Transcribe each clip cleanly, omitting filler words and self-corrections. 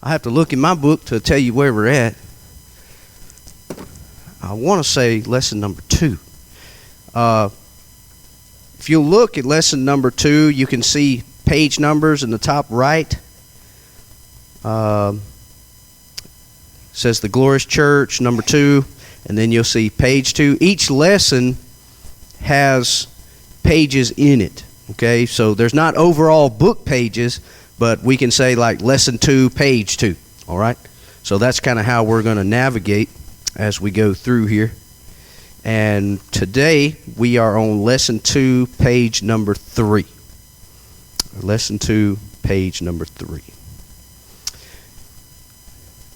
I have to look in my book to tell you where we're at. I want to say lesson number 2. If you look at lesson number 2, you can see page numbers in the top right. Says the Glorious Church, number 2, and then you'll see page 2. Each lesson has pages in it. Okay, so there's not overall book pages, but we can say like lesson 2, page 2. All right, so that's kind of how we're going to navigate as we go through here. And today we are on lesson 2, page number 3. Lesson 2, page number 3.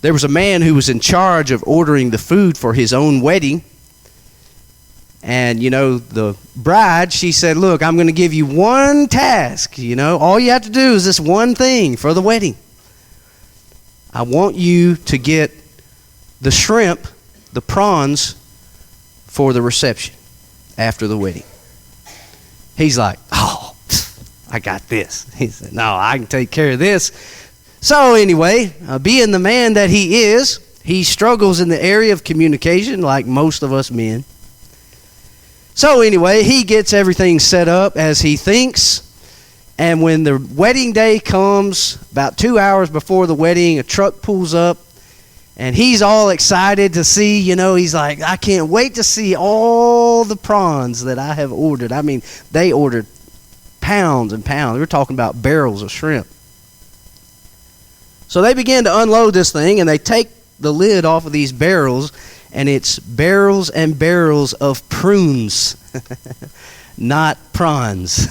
There was a man who was in charge of ordering the food for his own wedding. And, the bride, she said, look, I'm going to give you one task. All you have to do is this one thing for the wedding. I want you to get the shrimp, the prawns, for the reception after the wedding. He's like, oh, I got this. He said, no, I can take care of this. So anyway, being the man that he is, he struggles in the area of communication like most of us men. So anyway, he gets everything set up as he thinks. And when the wedding day comes, about 2 hours before the wedding, a truck pulls up. And he's all excited to see, he's like, I can't wait to see all the prawns that I have ordered. I mean, they ordered pounds and pounds. We're talking about barrels of shrimp. So they begin to unload this thing, and they take the lid off of these barrels, and it's barrels and barrels of prunes, not prawns.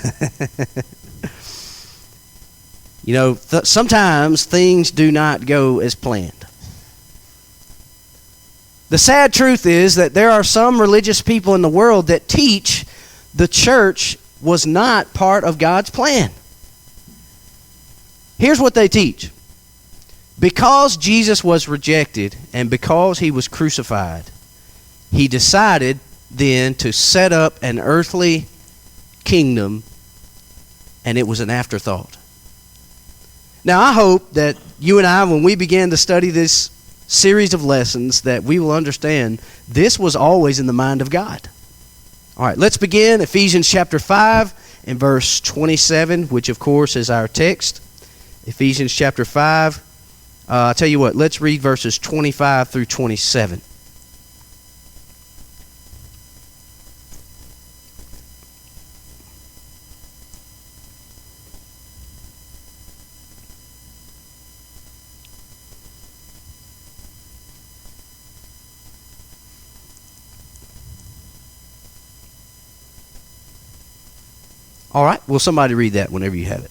Sometimes things do not go as planned. The sad truth is that there are some religious people in the world that teach the church was not part of God's plan. Here's what they teach. Because Jesus was rejected and because he was crucified, he decided then to set up an earthly kingdom, and it was an afterthought. Now, I hope that you and I, when we begin to study this series of lessons, that we will understand this was always in the mind of God. All right, let's begin Ephesians chapter 5 and verse 27, which of course is our text. Ephesians chapter 5. I'll tell you what, let's read verses 25 through 27. All right, will somebody read that whenever you have it?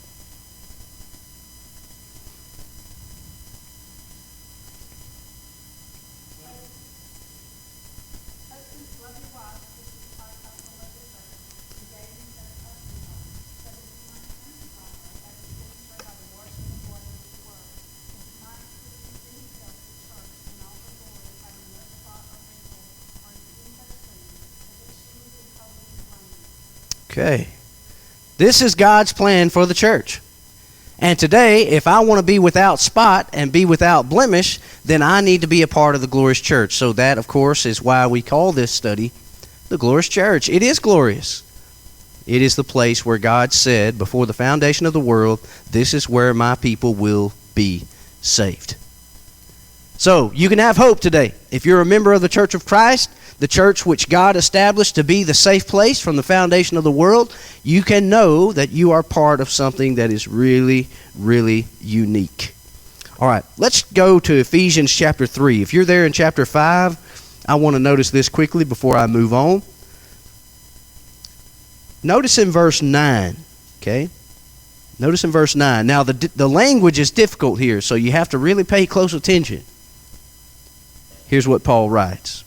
Okay. This is God's plan for the church. And today, if I want to be without spot and be without blemish, then I need to be a part of the glorious church. So that, of course, is why we call this study the glorious church. It is glorious. It is the place where God said, before the foundation of the world, this is where my people will be saved. So, you can have hope today. If you're a member of the Church of Christ, the church which God established to be the safe place from the foundation of the world, you can know that you are part of something that is really, really unique. All right, let's go to Ephesians chapter 3. If you're there in chapter 5, I want to notice this quickly before I move on. Notice in verse 9, okay? Notice in verse 9. Now, the language is difficult here, so you have to really pay close attention. Here's what Paul writes.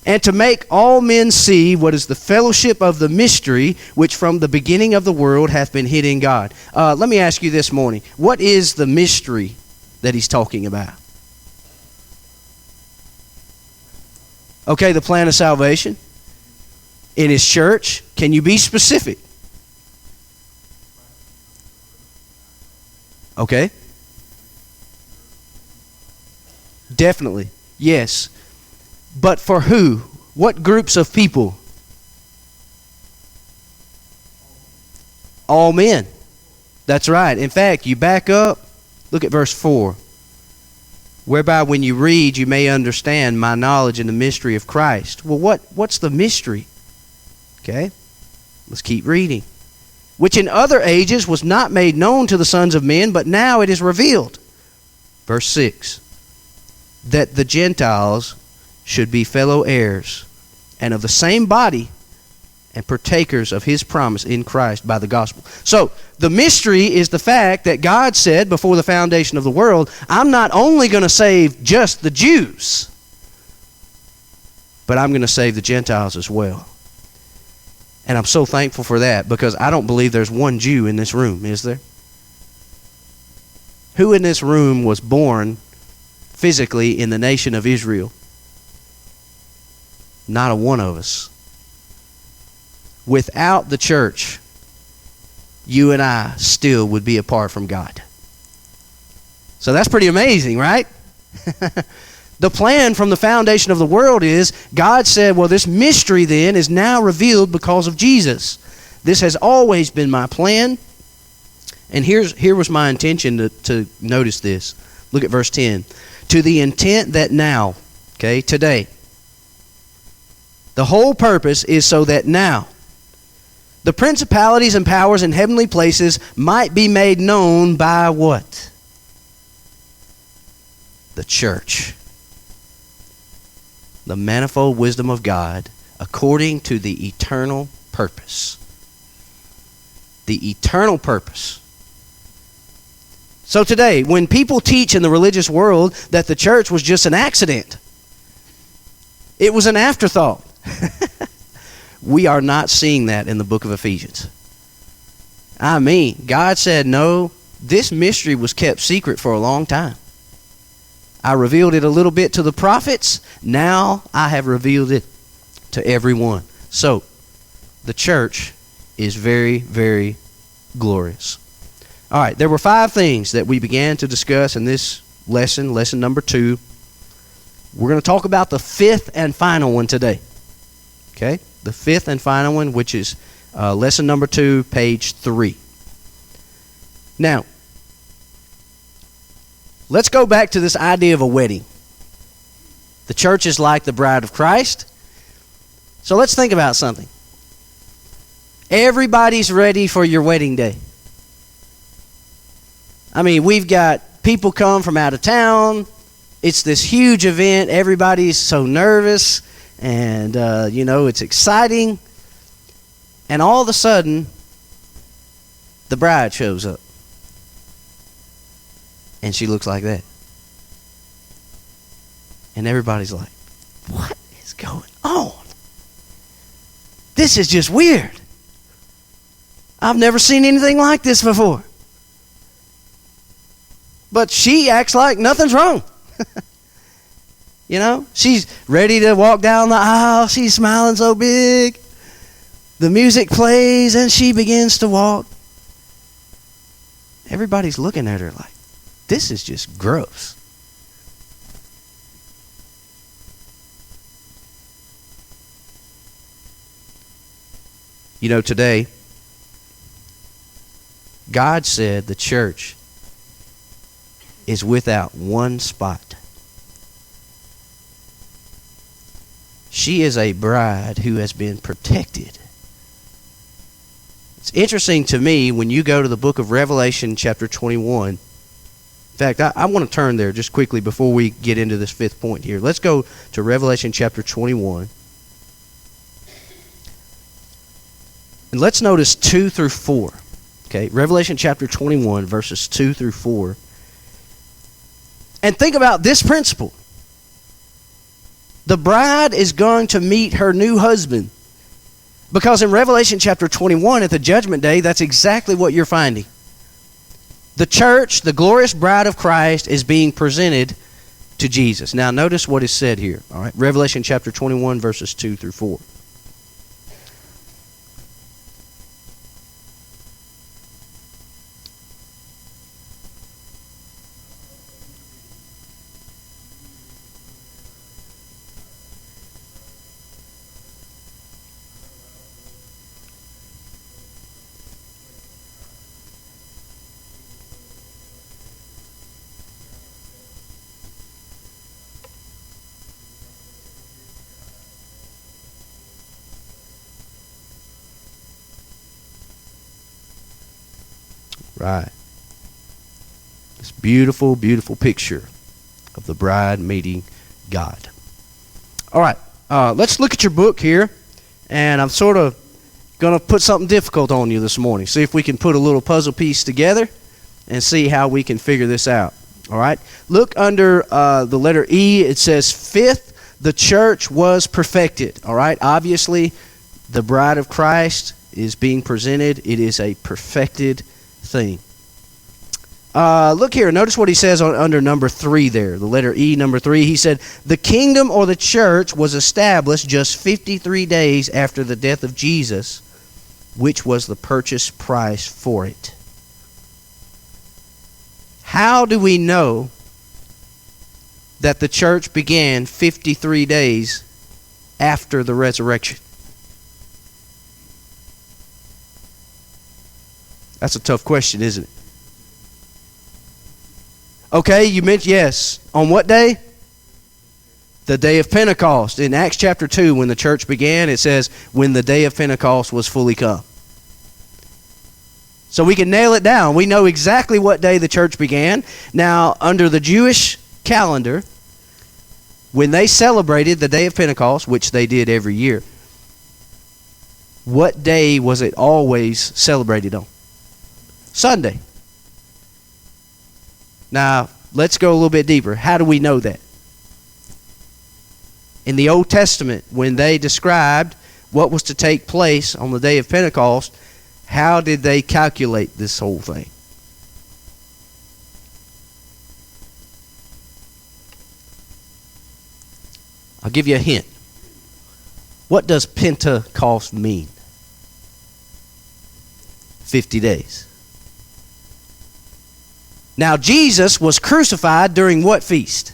And to make all men see what is the fellowship of the mystery which from the beginning of the world hath been hid in God. Let me ask you this morning. What is the mystery that he's talking about? Okay, the plan of salvation in his church. Can you be specific? Okay. Definitely. Yes. But for who? What groups of people? All men. That's right. In fact, you back up, look at verse 4. Whereby when you read, you may understand my knowledge in the mystery of Christ. Well, what's the mystery? Okay, let's keep reading. Which in other ages was not made known to the sons of men, but now it is revealed. Verse 6. That the Gentiles should be fellow heirs, and of the same body, and partakers of his promise in Christ by the gospel. So, the mystery is the fact that God said before the foundation of the world, I'm not only going to save just the Jews, but I'm going to save the Gentiles as well. And I'm so thankful for that, because I don't believe there's one Jew in this room, is there? Who in this room was born physically in the nation of Israel? Not a one of us. Without the church, you and I still would be apart from God. So that's pretty amazing, right? The plan from the foundation of the world is, God said, well, this mystery then is now revealed because of Jesus. This has always been my plan. And here was my intention to notice this. Look at verse 10. To the intent that now, okay, today, the whole purpose is so that now, the principalities and powers in heavenly places might be made known by what? The church. The manifold wisdom of God according to the eternal purpose. The eternal purpose. So today, when people teach in the religious world that the church was just an accident, it was an afterthought. We are not seeing that in the book of Ephesians. I mean, God said, no, this mystery was kept secret for a long time. I revealed it a little bit to the prophets. Now I have revealed it to everyone. So, the church is very, very glorious. All right, there were 5 things that we began to discuss in this lesson, lesson number 2. We're going to talk about the 5th and final one today. Okay? The 5th and final one, which is lesson number 2, page 3. Now, let's go back to this idea of a wedding. The church is like the bride of Christ. So let's think about something. Everybody's ready for your wedding day. I mean, we've got people come from out of town. It's this huge event. Everybody's so nervous. And, it's exciting. And all of a sudden, the bride shows up. And she looks like that. And everybody's like, what is going on? This is just weird. I've never seen anything like this before. But she acts like nothing's wrong. She's ready to walk down the aisle. She's smiling so big. The music plays and she begins to walk. Everybody's looking at her like, this is just gross. Today, God said the church is without one spot. She is a bride who has been protected. It's interesting to me when you go to the book of Revelation chapter 21. In fact, I want to turn there just quickly before we get into this 5th point here. Let's go to Revelation chapter 21. And let's notice 2 through 4. Okay, Revelation chapter 21, verses 2 through 4. And think about this principle. The bride is going to meet her new husband. Because in Revelation chapter 21, at the judgment day, that's exactly what you're finding. The church, the glorious bride of Christ, is being presented to Jesus. Now, notice what is said here. All right, Revelation chapter 21, verses 2 through 4. Right. This beautiful, beautiful picture of the bride meeting God. All right. Let's look at your book here. And I'm sort of going to put something difficult on you this morning. See if we can put a little puzzle piece together and see how we can figure this out. All right. Look under the letter E. It says, fifth, the church was perfected. All right. Obviously, the bride of Christ is being presented. It is a perfected thing. Look here. Notice what he says under number 3 there. The letter E, number 3. He said, the kingdom or the church was established just 53 days after the death of Jesus, which was the purchase price for it. How do we know that the church began 53 days after the resurrection? That's a tough question, isn't it? Okay, you mentioned, yes. On what day? The day of Pentecost. In Acts chapter 2, when the church began, it says, when the day of Pentecost was fully come. So we can nail it down. We know exactly what day the church began. Now, under the Jewish calendar, when they celebrated the day of Pentecost, which they did every year, what day was it always celebrated on? Sunday. Now, let's go a little bit deeper. How do we know that? In the Old Testament, when they described what was to take place on the day of Pentecost, how did they calculate this whole thing? I'll give you a hint. What does Pentecost mean? 50 days. Now, Jesus was crucified during what feast?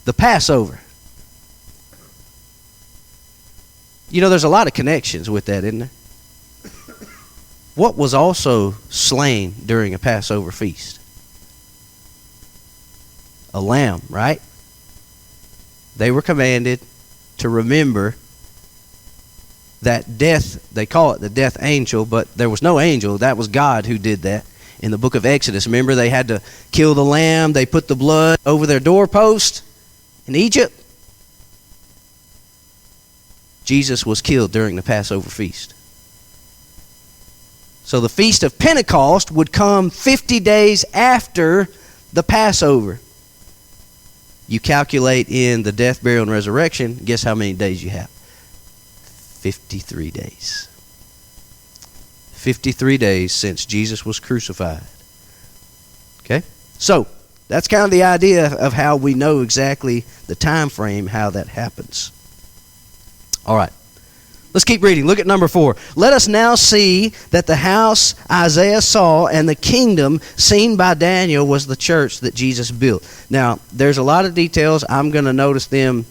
The Passover. You know, there's a lot of connections with that, isn't there? What was also slain during a Passover feast? A lamb, right? They were commanded to remember that death, they call it the death angel, but there was no angel. That was God who did that in the book of Exodus. Remember, they had to kill the lamb. They put the blood over their doorpost in Egypt. Jesus was killed during the Passover feast. So the Feast of Pentecost would come 50 days after the Passover. You calculate in the death, burial, and resurrection, guess how many days you have? 53 days. 53 days since Jesus was crucified. Okay? So, that's kind of the idea of how we know exactly the time frame, how that happens. All right. Let's keep reading. Look at number 4. Let us now see that the house Isaiah saw and the kingdom seen by Daniel was the church that Jesus built. Now, there's a lot of details. I'm going to notice them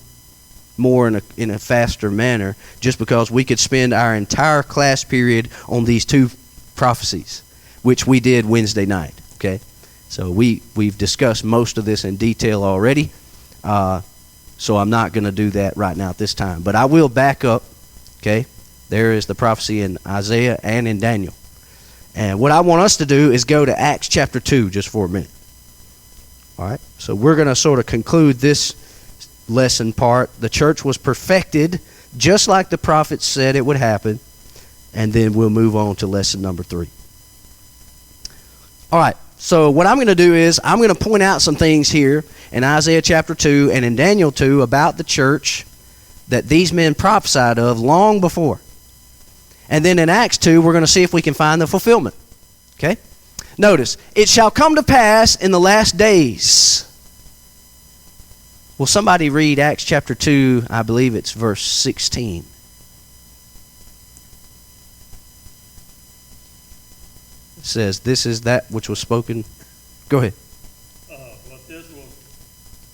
more in a faster manner, just because we could spend our entire class period on these 2 prophecies, which we did Wednesday night. Okay, so we've discussed most of this in detail already, so I'm not going to do that right now at this time, but I will back up. Okay, there is the prophecy in Isaiah and in Daniel, and what I want us to do is go to Acts chapter 2 just for a minute. All right, so we're going to sort of conclude this lesson part. The church was perfected just like the prophets said it would happen, and then we'll move on to lesson number 3. All right, so what I'm going to do is I'm going to point out some things here in Isaiah chapter 2 and in Daniel 2 about the church that these men prophesied of long before. And then in Acts 2, we're going to see if we can find the fulfillment. Okay? Notice, it shall come to pass in the last days. Will somebody read Acts chapter 2, I believe it's verse 16. It says, this is that which was spoken. Go ahead. But this was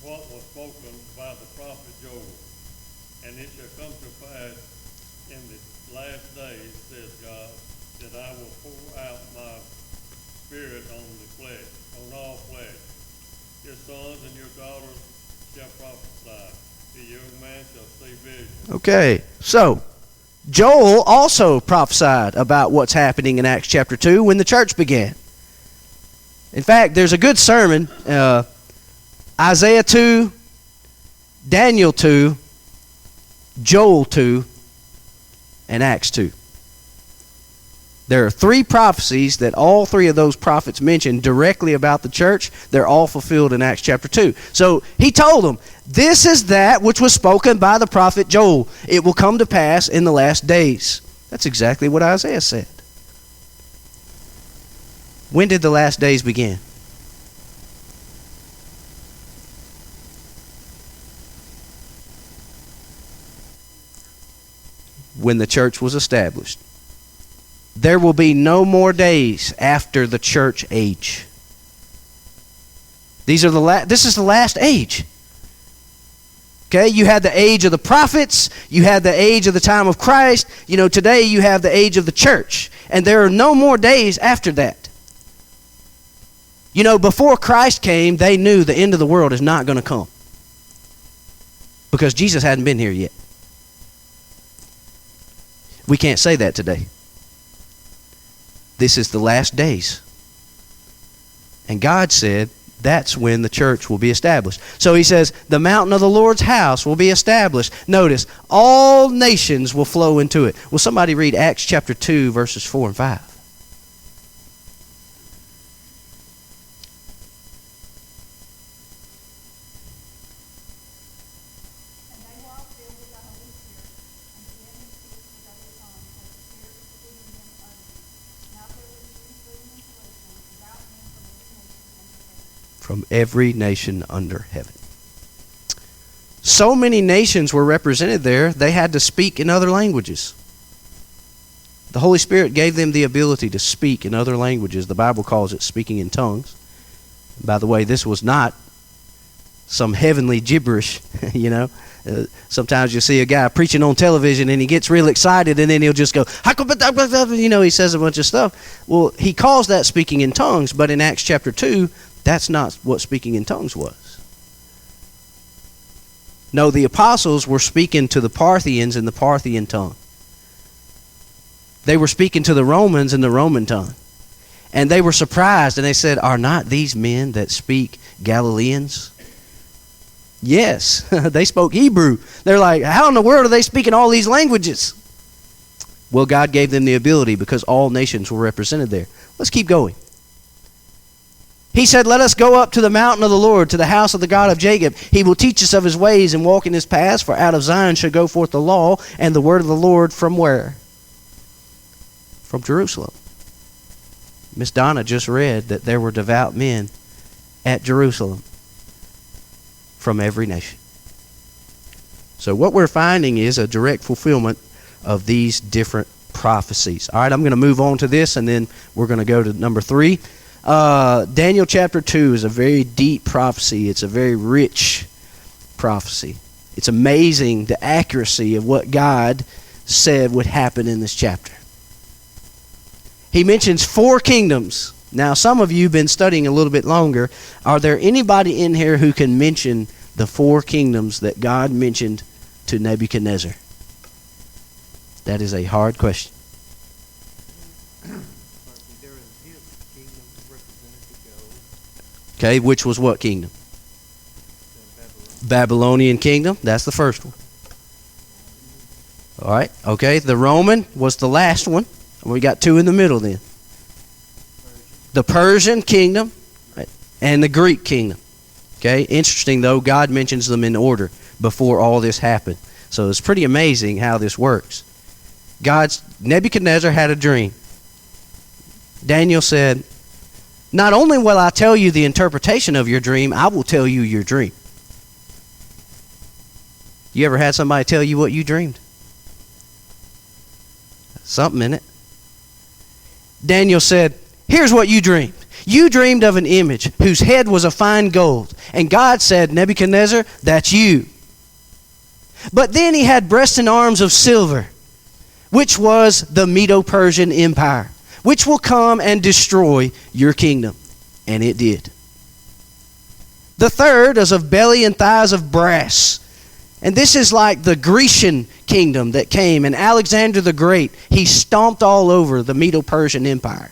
what was spoken by the prophet Joel. And it shall come to pass in the last days, says God, that I will pour out my spirit on the flesh, on all flesh. Your sons and your daughters shall prophesy. The young man shall see visions. Okay, so Joel also prophesied about what's happening in Acts chapter 2 when the church began. In fact, there's a good sermon, Isaiah 2, Daniel 2, Joel 2, and Acts 2. There are 3 prophecies that all 3 of those prophets mentioned directly about the church. They're all fulfilled in Acts chapter 2. So he told them, this is that which was spoken by the prophet Joel. It will come to pass in the last days. That's exactly what Isaiah said. When did the last days begin? When the church was established. There will be no more days after the church age. This is the last age. Okay, you had the age of the prophets, you had the age of the time of Christ. Today you have the age of the church, and there are no more days after that. Before Christ came, they knew the end of the world is not going to come because Jesus hadn't been here yet. We can't say that today. This is the last days. And God said that's when the church will be established. So he says, the mountain of the Lord's house will be established. Notice, all nations will flow into it. Will somebody read Acts chapter 2, verses 4 and 5? From every nation under heaven. So many nations were represented there, they had to speak in other languages. The Holy Spirit gave them the ability to speak in other languages. The Bible calls it speaking in tongues. By the way, this was not some heavenly gibberish, Sometimes you see a guy preaching on television and he gets real excited and then he'll just go, he says a bunch of stuff. Well, he calls that speaking in tongues, but in Acts chapter 2, that's not what speaking in tongues was. No, the apostles were speaking to the Parthians in the Parthian tongue. They were speaking to the Romans in the Roman tongue. And they were surprised and they said, are not these men that speak Galileans? Yes, they spoke Hebrew. They're like, how in the world are they speaking all these languages? Well, God gave them the ability because all nations were represented there. Let's keep going. He said, let us go up to the mountain of the Lord, to the house of the God of Jacob. He will teach us of his ways and walk in his paths, for out of Zion shall go forth the law and the word of the Lord from where? From Jerusalem. Miss Donna just read that there were devout men at Jerusalem from every nation. So what we're finding is a direct fulfillment of these different prophecies. All right, I'm going to move on to this, and then we're going to go to number 3. Daniel chapter 2 is a very deep prophecy. It's a very rich prophecy. It's amazing the accuracy of what God said would happen in this chapter. He mentions 4 kingdoms. Now, some of you have been studying a little bit longer. Are there anybody in here who can mention the 4 kingdoms that God mentioned to Nebuchadnezzar? That is a hard question. Okay, which was what kingdom? Babylonian kingdom. That's the first one. All right. Okay, the Roman was the last one. We got 2 in the middle then. The Persian kingdom, right, and the Greek kingdom. Okay, interesting though, God mentions them in order before all this happened. So it's pretty amazing how this works. Nebuchadnezzar had a dream. Daniel said, not only will I tell you the interpretation of your dream, I will tell you your dream. You ever had somebody tell you what you dreamed? Something in it. Daniel said, here's what you dreamed. You dreamed of an image whose head was of fine gold. And God said, Nebuchadnezzar, that's you. But then he had breasts and arms of silver, which was the Medo-Persian Empire, which will come and destroy your kingdom. And it did. The third is of belly and thighs of brass. And this is like the Grecian kingdom that came, and Alexander the Great, he stomped all over the Medo-Persian Empire.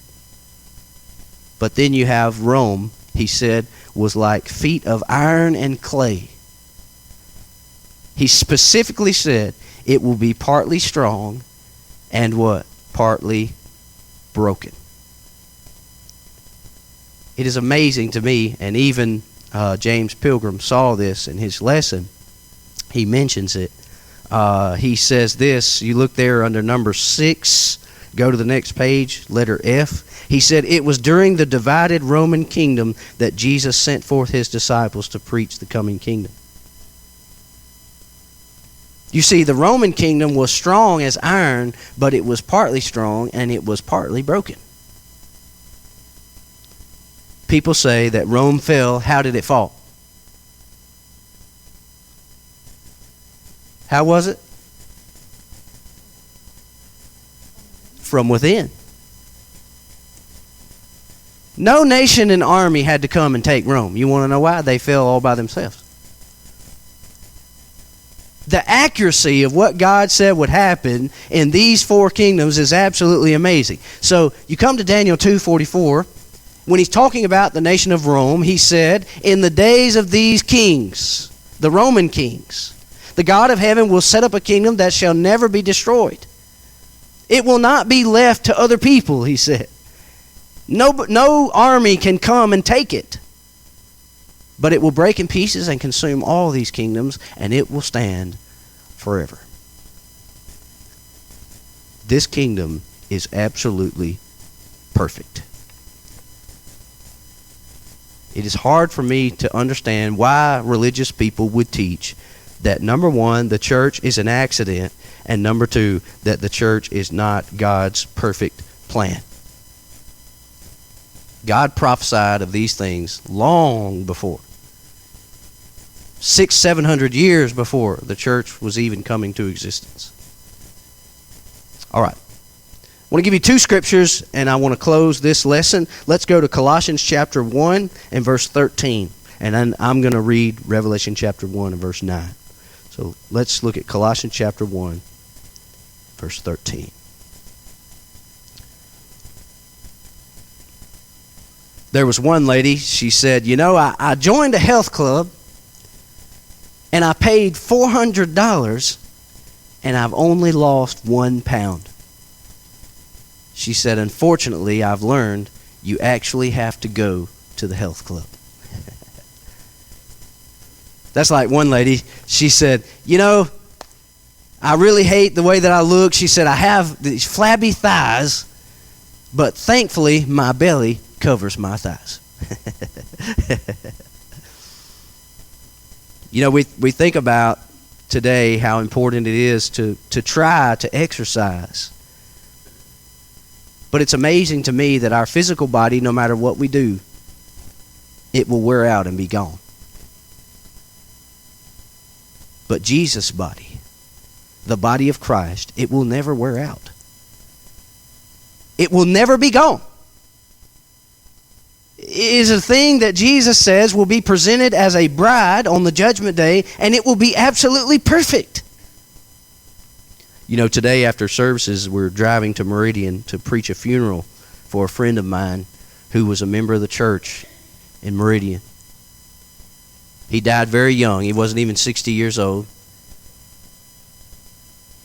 But then you have Rome, he said, was like feet of iron and clay. He specifically said it will be partly strong and what? Partly broken. It is amazing to me, and even James Pilgrim saw this in his lesson. He mentions it. He says this, you look there under number 6, go to the next page, letter F. He said, it was during the divided Roman kingdom that Jesus sent forth his disciples to preach the coming kingdom. You see, the Roman kingdom was strong as iron, but it was partly strong and it was partly broken. People say that Rome fell. How did it fall? How was it? From within. No nation and army had to come and take Rome. You want to know why? They fell all by themselves. The accuracy of what God said would happen in these 4 kingdoms is absolutely amazing. So you come to Daniel 2:44. When he's talking about the nation of Rome, he said, in the days of these kings, the Roman kings, the God of heaven will set up a kingdom that shall never be destroyed. It will not be left to other people, he said. No army can come and take it. But it will break in pieces and consume all these kingdoms, and it will stand forever. This kingdom is absolutely perfect. It is hard for me to understand why religious people would teach that, number 1, the church is an accident, and number 2, that the church is not God's perfect plan. God prophesied of these things long before. 600-700 years before the church was even coming to existence. All right. I want to give you 2 scriptures, and I want to close this lesson. Let's go to Colossians chapter 1 and verse 13. And then I'm going to read Revelation chapter 1 and verse 9. So let's look at Colossians chapter 1, verse 13. There was one lady, she said, I joined a health club, and I paid $400, and I've only lost 1 pound. She said, unfortunately, I've learned you actually have to go to the health club. That's like one lady, she said, I really hate the way that I look. She said, I have these flabby thighs, but thankfully my belly covers my thighs. We think about today how important it is to try to exercise. But it's amazing to me that our physical body, no matter what we do, it will wear out and be gone. But Jesus' body, the body of Christ, it will never wear out. It will never be gone. It is a thing that Jesus says will be presented as a bride on the judgment day, and it will be absolutely perfect. Today after services, we're driving to Meridian to preach a funeral for a friend of mine who was a member of the church in Meridian. He died very young. He wasn't even 60 years old.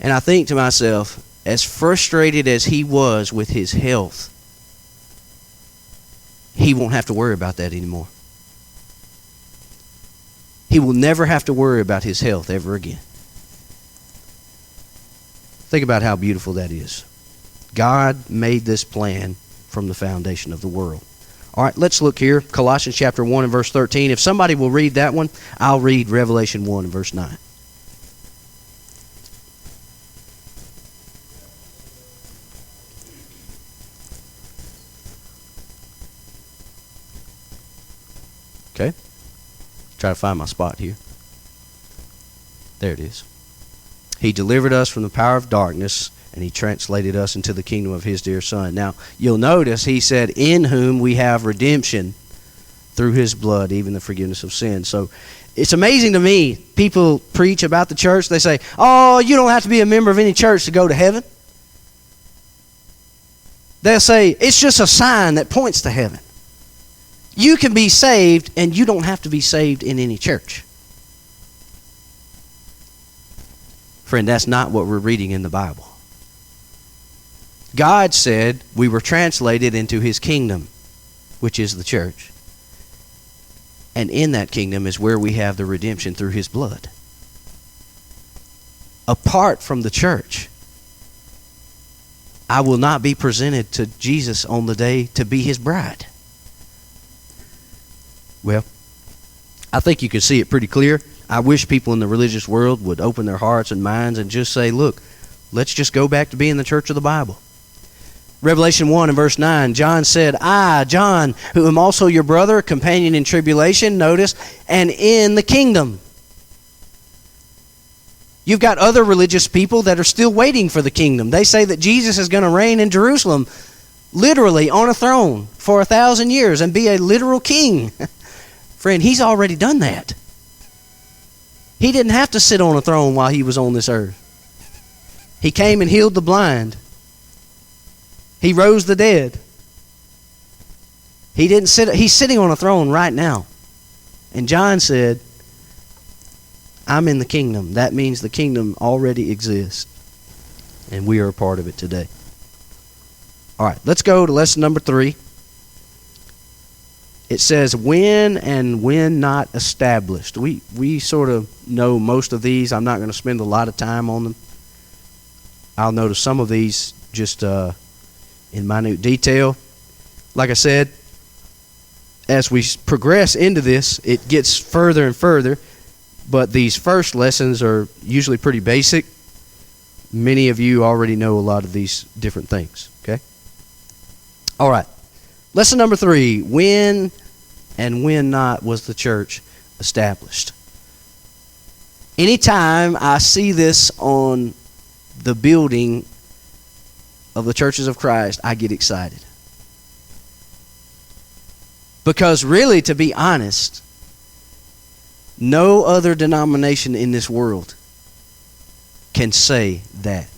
And I think to myself, as frustrated as he was with his health, he won't have to worry about that anymore. He will never have to worry about his health ever again. Think about how beautiful that is. God made this plan from the foundation of the world. All right, let's look here. Colossians chapter 1 and verse 13. If somebody will read that one, I'll read Revelation 1 and verse 9. Okay. Try to find my spot here. There it is. He delivered us from the power of darkness, and he translated us into the kingdom of his dear Son. Now, you'll notice he said, in whom we have redemption through his blood, even the forgiveness of sin. So it's amazing to me. People preach about the church. They say, oh, you don't have to be a member of any church to go to heaven. They'll say, it's just a sign that points to heaven. You can be saved, and you don't have to be saved in any church. Friend, that's not what we're reading in the Bible. God said we were translated into his kingdom, which is the church. And in that kingdom is where we have the redemption through his blood. Apart from the church, I will not be presented to Jesus on the day to be his bride. Well, I think you can see it pretty clear. I wish people in the religious world would open their hearts and minds and just say, look, let's just go back to being the church of the Bible. Revelation 1 and verse 9, John said, I, John, who am also your brother, companion in tribulation, notice, and in the kingdom. You've got other religious people that are still waiting for the kingdom. They say that Jesus is going to reign in Jerusalem, literally on a throne for 1,000 years and be a literal king. Friend, he's already done that. He didn't have to sit on a throne while he was on this earth. He came and healed the blind. He rose the dead. He's sitting on a throne right now. And John said, I'm in the kingdom. That means the kingdom already exists. And we are a part of it today. All right, let's go to lesson number 3. It says, when and when not established. We sort of know most of these. I'm not going to spend a lot of time on them. I'll notice some of these just in minute detail. Like I said, as we progress into this, it gets further and further. But these first lessons are usually pretty basic. Many of you already know a lot of these different things. Okay? All right. Lesson number 3, when and when not was the church established? Anytime I see this on the building of the churches of Christ, I get excited. Because really, to be honest, no other denomination in this world can say that.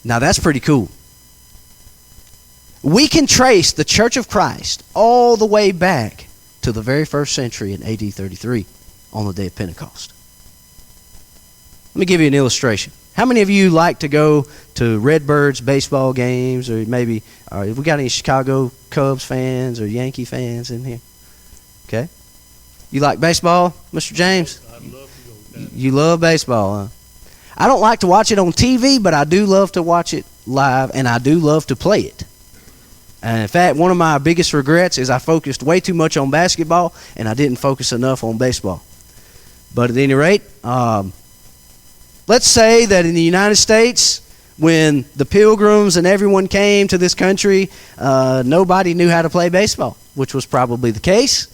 Now that's pretty cool. We can trace the Church of Christ all the way back to the very first century in AD 33 on the day of Pentecost. Let me give you an illustration. How many of you like to go to Redbirds baseball games, or maybe, have we got any Chicago Cubs fans or Yankee fans in here? Okay. You like baseball, Mr. James? I love to go. You love baseball, huh? I don't like to watch it on TV, but I do love to watch it live, and I do love to play it. And in fact, one of my biggest regrets is I focused way too much on basketball, and I didn't focus enough on baseball. But at any rate, let's say that in the United States, when the Pilgrims and everyone came to this country, nobody knew how to play baseball, which was probably the case.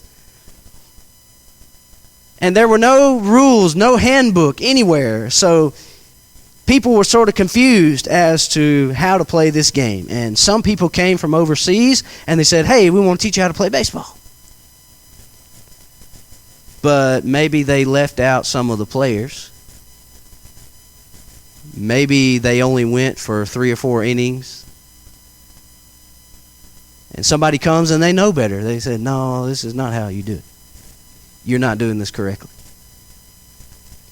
And there were no rules, no handbook anywhere. So people were sort of confused as to how to play this game. And some people came from overseas and they said, hey, we want to teach you how to play baseball. But maybe they left out some of the players. Maybe they only went for 3 or 4 innings. And somebody comes and they know better. They said, no, this is not how you do it. You're not doing this correctly.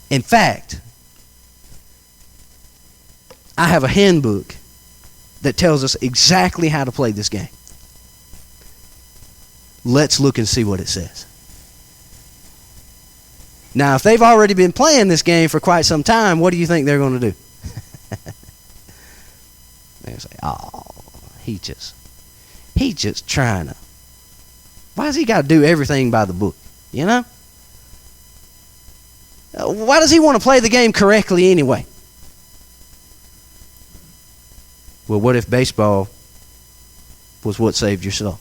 In fact, I have a handbook that tells us exactly how to play this game. Let's look and see what it says. Now, if they've already been playing this game for quite some time, what do you think they're going to do? They'll say, oh, he just trying to. Why does he got to do everything by the book? You know? Why does he want to play the game correctly anyway? Well, what if baseball was what saved your soul?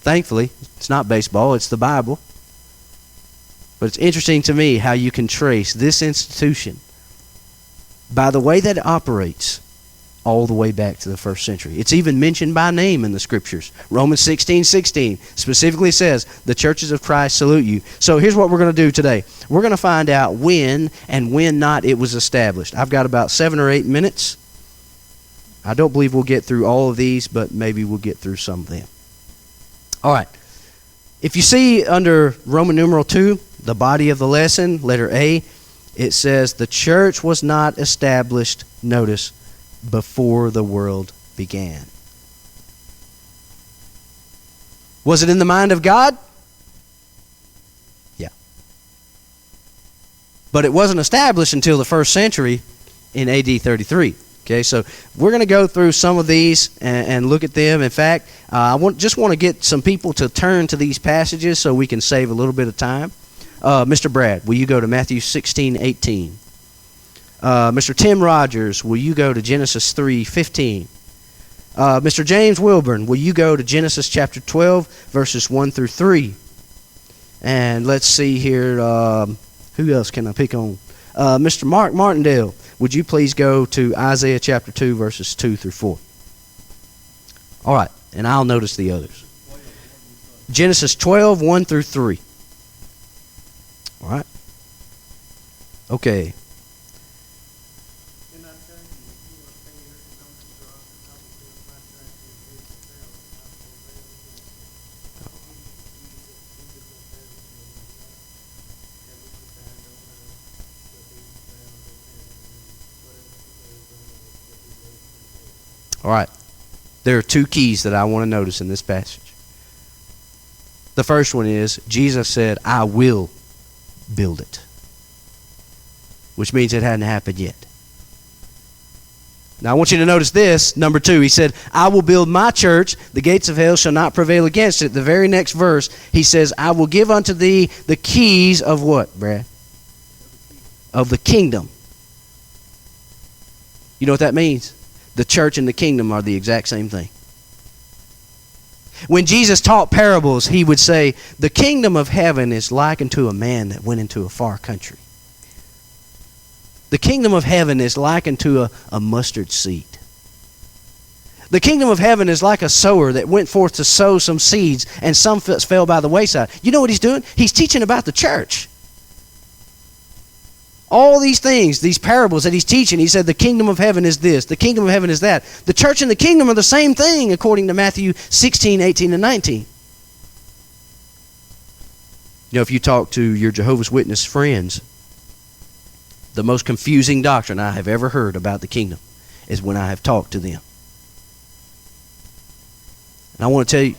Thankfully, it's not baseball, it's the Bible. But it's interesting to me how you can trace this institution by the way that it operates all the way back to the first century. It's even mentioned by name in the scriptures. Romans 16:16 specifically says, the churches of Christ salute you. So here's what we're going to do today. We're going to find out when and when not it was established. I've got about 7 or 8 minutes. I don't believe we'll get through all of these, but maybe we'll get through some of them. All right. If you see under Roman numeral 2, the body of the lesson, letter A, it says the church was not established, notice, before the world began. Was it in the mind of God? Yeah. But it wasn't established until the first century in AD 33. Okay, so we're going to go through some of these and look at them. In fact, I just want to get some people to turn to these passages so we can save a little bit of time. Mr. Brad, will you go to Matthew 16:18? Mr. Tim Rogers, will you go to Genesis 3:15? Mr. James Wilburn, will you go to Genesis chapter 12, verses 1 through 3? And let's see here, who else can I pick on? Mr. Mark Martindale, would you please go to Isaiah chapter 2, verses 2 through 4? All right, and I'll notice the others. Genesis 12, 1 through 3. All right. Okay. All right. There are two keys that I want to notice in this passage. The first one is Jesus said, I will build it, which means it hadn't happened yet. Now I want you to notice this, number 2. He said, I will build my church, the gates of hell shall not prevail against it. The very next verse, he says, I will give unto thee the keys of what, Brad? Of the kingdom. You know what that means? The church and the kingdom are the exact same thing. When Jesus taught parables, he would say, the kingdom of heaven is likened to a man that went into a far country. The kingdom of heaven is likened to a mustard seed. The kingdom of heaven is like a sower that went forth to sow some seeds, and some fell by the wayside. You know what he's doing? He's teaching about the church. All these things, these parables that he's teaching, he said the kingdom of heaven is this, the kingdom of heaven is that. The church and the kingdom are the same thing according to Matthew 16, 18, and 19. You know, if you talk to your Jehovah's Witness friends, the most confusing doctrine I have ever heard about the kingdom is when I have talked to them. And I want to tell you,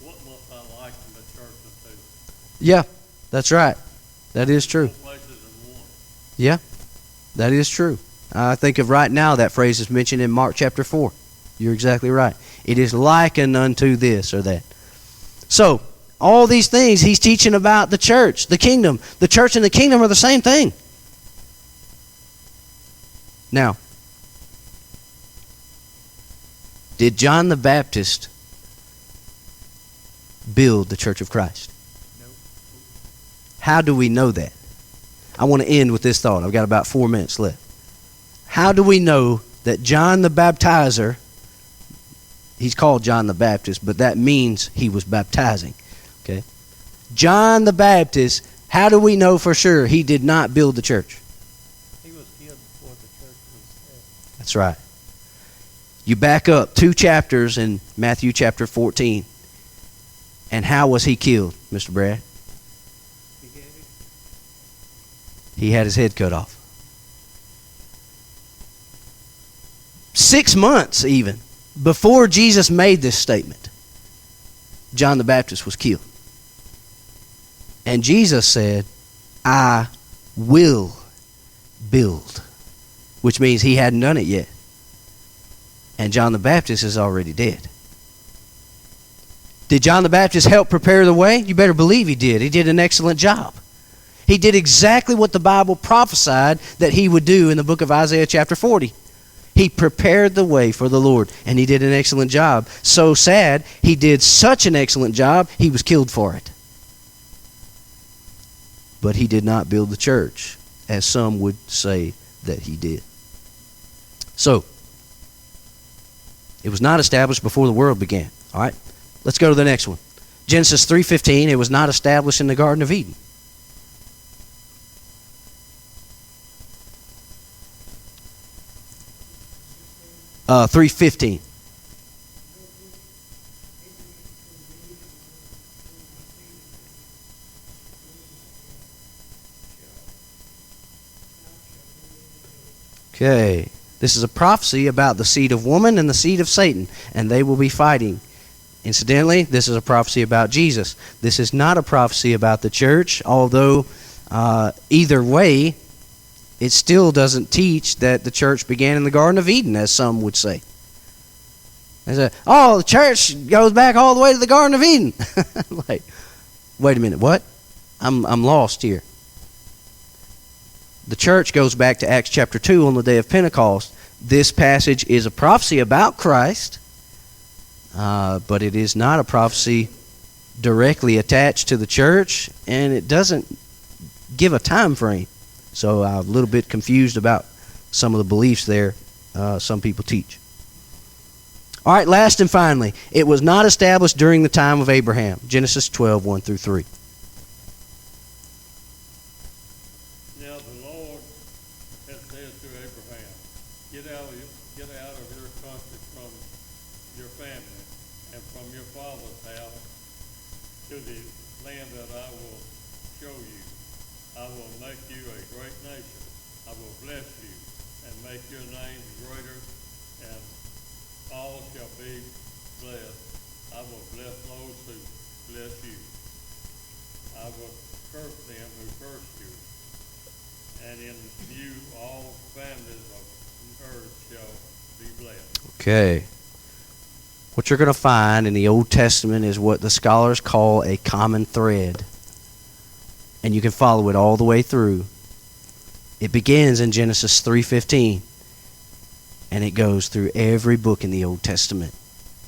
what must I like in the church to do? Yeah, that's right. That is true. Yeah, that is true. I think of right now that phrase is mentioned in Mark chapter 4. You're exactly right. It is likened unto this or that. So, all these things he's teaching about the church, the kingdom. The church and the kingdom are the same thing. Now, did John the Baptist build the church of Christ? How do we know that? I want to end with this thought. I've got about 4 minutes left. How do we know that John the Baptizer, he's called John the Baptist, but that means he was baptizing. Okay? John the Baptist, how do we know for sure he did not build the church? He was killed before the church was established. That's right. You back up 2 chapters in Matthew chapter 14. And how was he killed, Mr. Brad? He had his head cut off. 6 months even before Jesus made this statement, John the Baptist was killed. And Jesus said, I will build, which means he hadn't done it yet. And John the Baptist is already dead. Did John the Baptist help prepare the way? You better believe he did. He did an excellent job. He did exactly what the Bible prophesied that he would do in the book of Isaiah chapter 40. He prepared the way for the Lord, and he did an excellent job. So sad, he did such an excellent job, he was killed for it. But he did not build the church, as some would say that he did. So, it was not established before the world began. All right, let's go to the next one. Genesis 3:15, it was not established in the Garden of Eden. . 3:15. Okay, this is a prophecy about the seed of woman and the seed of Satan, and they will be fighting. Incidentally, this is a prophecy about Jesus. This is not a prophecy about the church, although either way, it still doesn't teach that the church began in the Garden of Eden, as some would say. They say, oh, the church goes back all the way to the Garden of Eden. Like, wait a minute, what? I'm lost here. The church goes back to Acts chapter 2 on the day of Pentecost. This passage is a prophecy about Christ, but it is not a prophecy directly attached to the church, and it doesn't give a time frame. So I'm a little bit confused about some of the beliefs there some people teach. All right, last and finally, it was not established during the time of Abraham. Genesis 12, 1 through 3. Now the Lord had said to Abraham, get out of your country, from your family, and from your father's house, to the land that I will show you. I will make you a great nation. I will bless you and make your name greater, and all shall be blessed. I will bless those who bless you. I will curse them who curse you. And in you all families of earth shall be blessed. Okay. What you're going to find in the Old Testament is what the scholars call a common thread. And you can follow it all the way through. It begins in Genesis 3:15. And it goes through every book in the Old Testament.